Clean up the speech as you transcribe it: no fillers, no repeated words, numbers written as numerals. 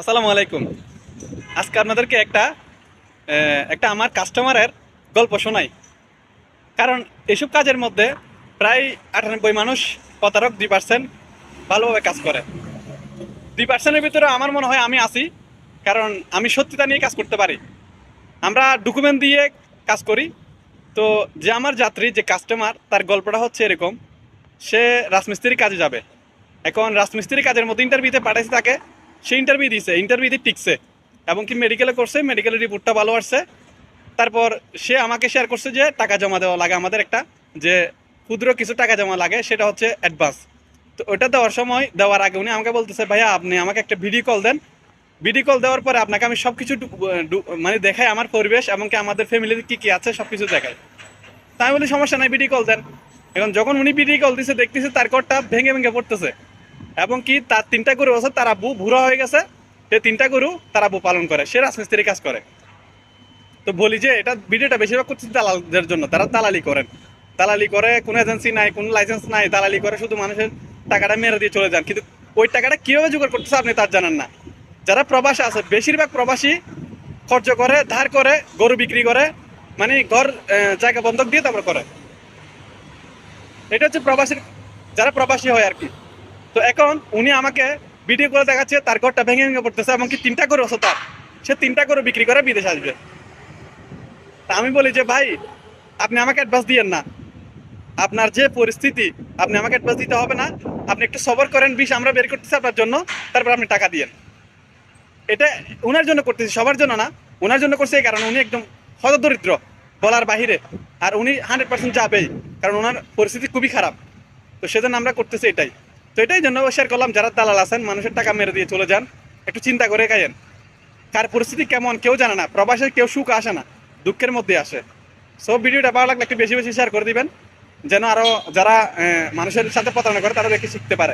আসসালামু আলাইকুম। আজকে আপনাদেরকে একটা একটা আমার কাস্টমারের গল্প শোনাই। কারণ এসব কাজের মধ্যে প্রায় 98 মানুষ প্রতারক, 2% ভালোভাবে কাজ করে। 2%-এর ভিতরে আমার মনে হয় আমি আছি, কারণ আমি সত্যিটা নিয়ে কাজ করতে পারি। আমরা ডকুমেন্ট দিয়ে কাজ করি। তো যে আমার যাত্রী, যে কাস্টমার, তার গল্পটা হচ্ছে এরকম। সে রাজমিস্ত্রি কাজে যাবে। এখন রাজমিস্ত্রি কাজের মধ্যে ইন্টারভিউতে পাঠাইছে তাকে। সে ইন্টারভিউ দিছে, ইন্টারভিউতে টিকছে এবং কি মেডিকেলে করছে, মেডিকেলের রিপোর্টটা ভালো আসছে। তারপর সে আমাকে শেয়ার করছে যে টাকা জমা দেওয়া লাগে আমাদের একটা, যে ক্ষুদ্র কিছু টাকা জমা লাগে, সেটা হচ্ছে অ্যাডভান্স। তো ওটা দেওয়ার সময়, দেওয়ার আগে উনি আমাকে বলতেছে, ভাইয়া আপনি আমাকে একটা ভিডিও কল দেন। ভিডিও কল দেওয়ার পরে আপনাকে আমি সব কিছু মানে দেখাই, আমার পরিবেশ এবং কি আমাদের ফ্যামিলিতে কী কী আছে সব কিছু দেখাই। তাই বলি সমস্যা নাই, ভিডিও কল দেন। এখন যখন উনি ভিডিও কল দিছে, দেখতেছে তার ঘরটা ভেঙে ভেঙে পড়তেছে এবং কি তার 3টা গরু আছে, তার আব্বু বুড়া হয়ে গেছে। সে 3টা গরু তার আব্বু পালন করে, সে রাজমিস্ত্রি কাজ করে। তো বলি যে এটা ভিডিওটা বেশিরভাগ করছে দালালদের জন্য, তারা দালালি করেন। দালালি করে, কোনো এজেন্সি নাই, কোনো লাইসেন্স নাই, দালালি করে শুধু মানুষের টাকাটা মেরে দিয়ে চলে যান। কিন্তু ওই টাকাটা কীভাবে জোগাড় করতেছে আপনি তার জানেন না। যারা প্রবাসী আছে, বেশিরভাগ প্রবাসী খরচ করে, ধার করে, গরু বিক্রি করে, মানে ঘর জায়গা বন্ধক দিয়ে তারপর করে। এটা হচ্ছে প্রবাসীর, যারা প্রবাসী হয় আর কি। তো এখন উনি আমাকে ভিডিও করে দেখাচ্ছে তার ঘরটা ভেঙে ভেঙে পড়তেছে এবং কি 3টা গরু আছে তার, সে 3টা গরু বিক্রি করে বিদেশে আসবে। তা আমি বলি যে ভাই, আপনি আমাকে অ্যাডভান্স দিয়েন না। আপনার যে পরিস্থিতি, আপনি আমাকে অ্যাডভান্স দিতে হবে না। আপনি একটু সবর করেন, বিষ আমরা বের করতেছি আপনার জন্য, তারপর আপনি টাকা দিয়েন। এটা ওনার জন্য করতেছি, সবার জন্য না। ওনার জন্য করছে এই কারণে উনি একদম হতদরিদ্র, বলার বাহিরে। আর উনি 100% যাবেই, কারণ ওনার পরিস্থিতি খুবই খারাপ। তো সেজন্য আমরা করতেছি এটাই। তো এটাই জন্য শেয়ার করলাম, যারা দালাল আছেন, মানুষের টাকা মেরে দিয়ে চলে যান, একটু চিন্তা করে খাইয়েন। কার পরিস্থিতি কেমন কেউ জানে না, প্রবাসে কেউ সুখ আসে না, দুঃখের মধ্যে আসে। সব ভিডিওটা ভালো লাগলে একটু বেশি বেশি শেয়ার করে দিবেন, যেন আরও যারা মানুষের সাথে প্রতারণা করে তারা দেখে শিখতে পারে।